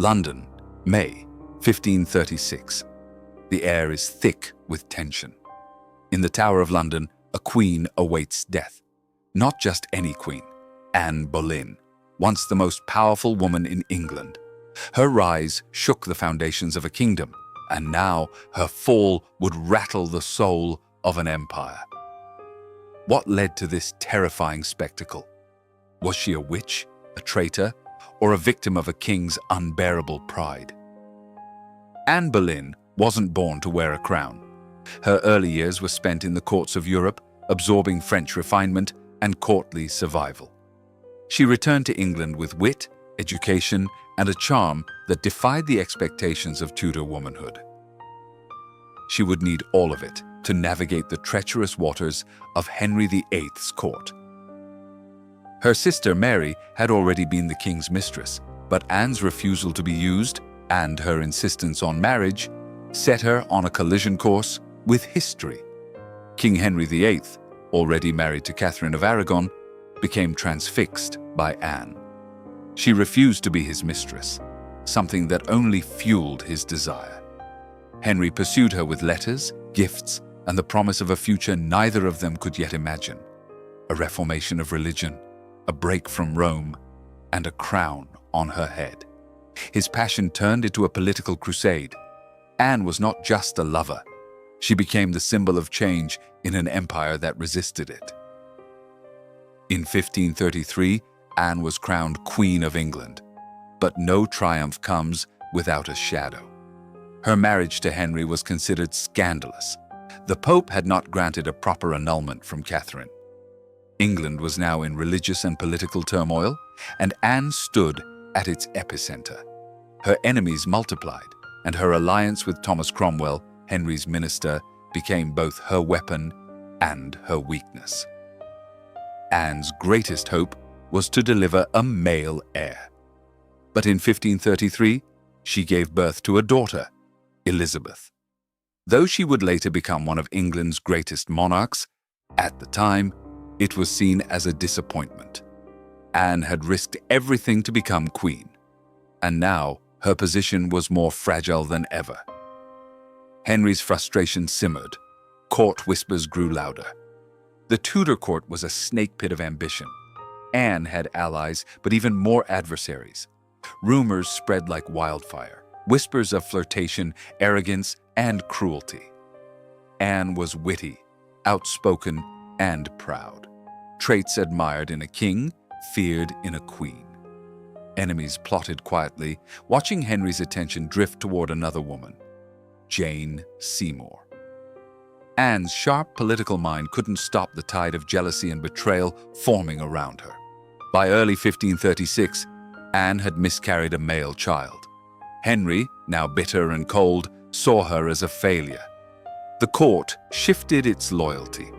London, May 1536. The air is thick with tension. In the Tower of London, a queen awaits death. Not just any queen, Anne Boleyn, once the most powerful woman in England. Her rise shook the foundations of a kingdom, and now her fall would rattle the soul of an empire. What led to this terrifying spectacle? Was she a witch, a traitor, or a victim of a king's unbearable pride? Anne Boleyn wasn't born to wear a crown. Her early years were spent in the courts of Europe, absorbing French refinement and courtly survival. She returned to England with wit, education, and a charm that defied the expectations of Tudor womanhood. She would need all of it to navigate the treacherous waters of Henry VIII's court. Her sister Mary had already been the king's mistress, but Anne's refusal to be used and her insistence on marriage set her on a collision course with history. King Henry VIII, already married to Catherine of Aragon, became transfixed by Anne. She refused to be his mistress, something that only fueled his desire. Henry pursued her with letters, gifts, and the promise of a future neither of them could yet imagine: a reformation of religion, a break from Rome, and a crown on her head. His passion turned into a political crusade. Anne was not just a lover. She became the symbol of change in an empire that resisted it. In 1533, Anne was crowned Queen of England. But no triumph comes without a shadow. Her marriage to Henry was considered scandalous. The Pope had not granted a proper annulment from Catherine. England was now in religious and political turmoil, and Anne stood at its epicenter. Her enemies multiplied, and her alliance with Thomas Cromwell, Henry's minister, became both her weapon and her weakness. Anne's greatest hope was to deliver a male heir. But in 1533, she gave birth to a daughter, Elizabeth. Though she would later become one of England's greatest monarchs, at the time, it was seen as a disappointment. Anne had risked everything to become queen, and now her position was more fragile than ever. Henry's frustration simmered. Court whispers grew louder. The Tudor court was a snake pit of ambition. Anne had allies, but even more adversaries. Rumors spread like wildfire, whispers of flirtation, arrogance, and cruelty. Anne was witty, outspoken, and proud. Traits admired in a king, feared in a queen. Enemies plotted quietly, watching Henry's attention drift toward another woman, Jane Seymour. Anne's sharp political mind couldn't stop the tide of jealousy and betrayal forming around her. By early 1536, Anne had miscarried a male child. Henry, now bitter and cold, saw her as a failure. The court shifted its loyalty.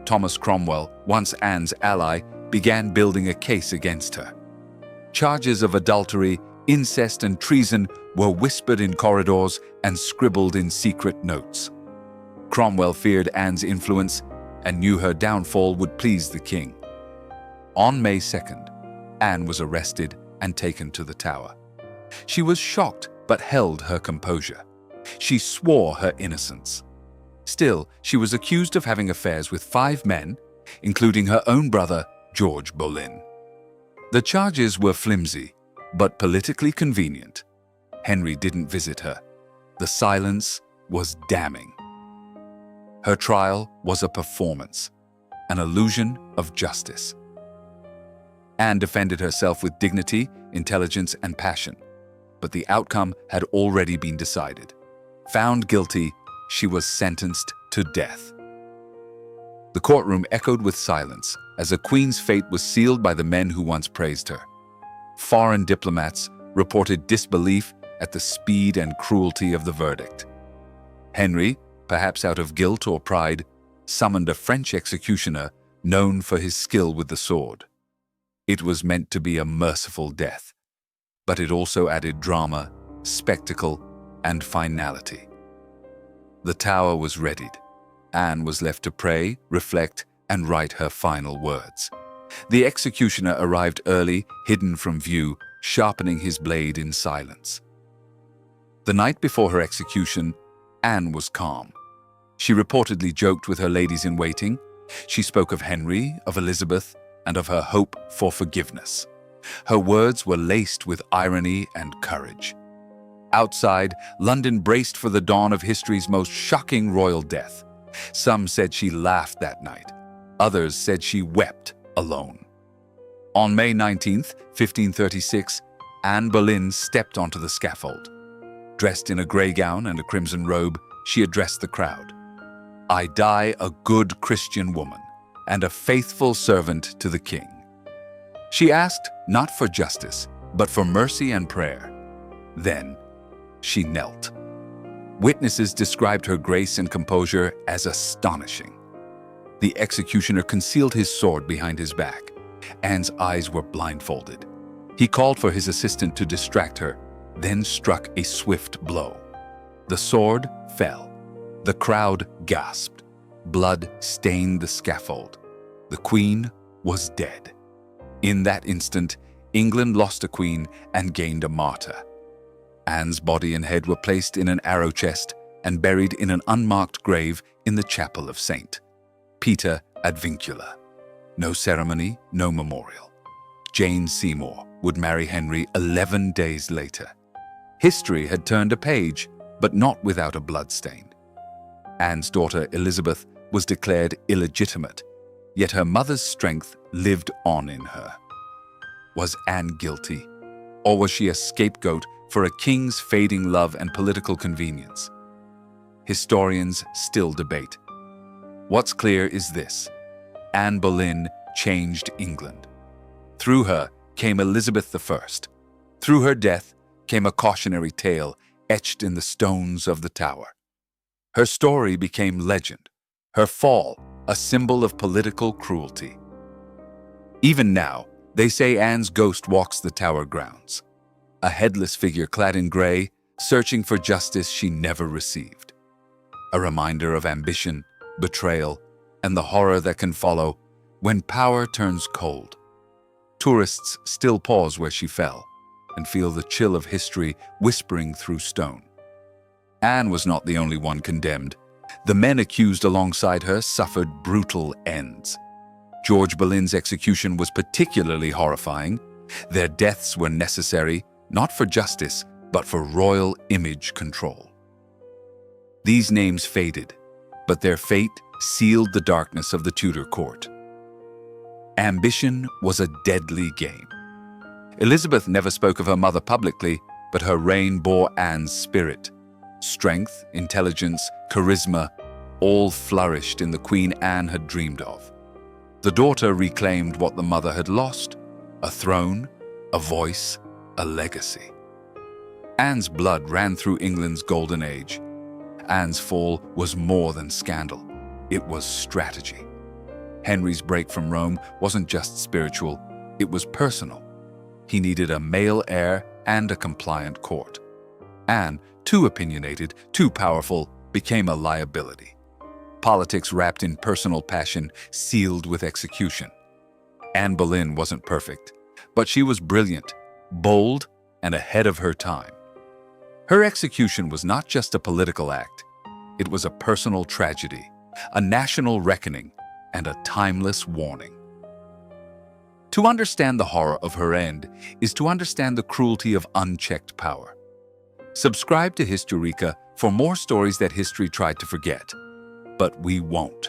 Thomas Cromwell, once Anne's ally, began building a case against her. Charges of adultery, incest, and treason were whispered in corridors and scribbled in secret notes. Cromwell feared Anne's influence and knew her downfall would please the king. On May 2nd, Anne was arrested and taken to the Tower. She was shocked but held her composure. She swore her innocence. Still, she was accused of having affairs with 5 men, including her own brother, George Boleyn. The charges were flimsy, but politically convenient. Henry didn't visit her. The silence was damning. Her trial was a performance, an illusion of justice. Anne defended herself with dignity, intelligence, and passion, but the outcome had already been decided. Found guilty, she was sentenced to death. The courtroom echoed with silence as a queen's fate was sealed by the men who once praised her. Foreign diplomats reported disbelief at the speed and cruelty of the verdict. Henry, perhaps out of guilt or pride, summoned a French executioner known for his skill with the sword. It was meant to be a merciful death, but it also added drama, spectacle, and finality. The Tower was readied. Anne was left to pray, reflect, and write her final words. The executioner arrived early, hidden from view, sharpening his blade in silence. The night before her execution, Anne was calm. She reportedly joked with her ladies-in-waiting. She spoke of Henry, of Elizabeth, and of her hope for forgiveness. Her words were laced with irony and courage. Outside, London braced for the dawn of history's most shocking royal death. Some said she laughed that night. Others said she wept alone. On May 19th, 1536, Anne Boleyn stepped onto the scaffold. Dressed in a grey gown and a crimson robe, she addressed the crowd. "I die a good Christian woman and a faithful servant to the king." She asked not for justice, but for mercy and prayer. Then she knelt. Witnesses described her grace and composure as astonishing. The executioner concealed his sword behind his back. Anne's eyes were blindfolded. He called for his assistant to distract her, then struck a swift blow. The sword fell. The crowd gasped. Blood stained the scaffold. The queen was dead. In that instant, England lost a queen and gained a martyr. Anne's body and head were placed in an arrow chest and buried in an unmarked grave in the chapel of St. Peter ad Vincula. No ceremony, no memorial. Jane Seymour would marry Henry 11 days later. History had turned a page, but not without a bloodstain. Anne's daughter Elizabeth was declared illegitimate, yet her mother's strength lived on in her. Was Anne guilty, or was she a scapegoat for a king's fading love and political convenience? Historians still debate. What's clear is this: Anne Boleyn changed England. Through her came Elizabeth I. Through her death came a cautionary tale etched in the stones of the tower. Her story became legend, her fall a symbol of political cruelty. Even now, they say Anne's ghost walks the tower grounds, a headless figure clad in grey, searching for justice she never received. A reminder of ambition, betrayal, and the horror that can follow when power turns cold. Tourists still pause where she fell and feel the chill of history whispering through stone. Anne was not the only one condemned. The men accused alongside her suffered brutal ends. George Boleyn's execution was particularly horrifying. Their deaths were necessary, not for justice, but for royal image control. These names faded, but their fate sealed the darkness of the Tudor court. Ambition was a deadly game. Elizabeth never spoke of her mother publicly, but her reign bore Anne's spirit. Strength, intelligence, charisma, all flourished in the Queen Anne had dreamed of. The daughter reclaimed what the mother had lost: a throne, a voice, a legacy. Anne's blood ran through England's golden age. Anne's fall was more than scandal. It was strategy. Henry's break from Rome wasn't just spiritual, it was personal. He needed a male heir and a compliant court. Anne, too opinionated, too powerful, became a liability. Politics wrapped in personal passion, sealed with execution. Anne Boleyn wasn't perfect, but she was brilliant, bold, and ahead of her time. Her execution was not just a political act. It was a personal tragedy, a national reckoning, and a timeless warning. To understand the horror of her end is to understand the cruelty of unchecked power. Subscribe to Histoeureka for more stories that history tried to forget, but we won't.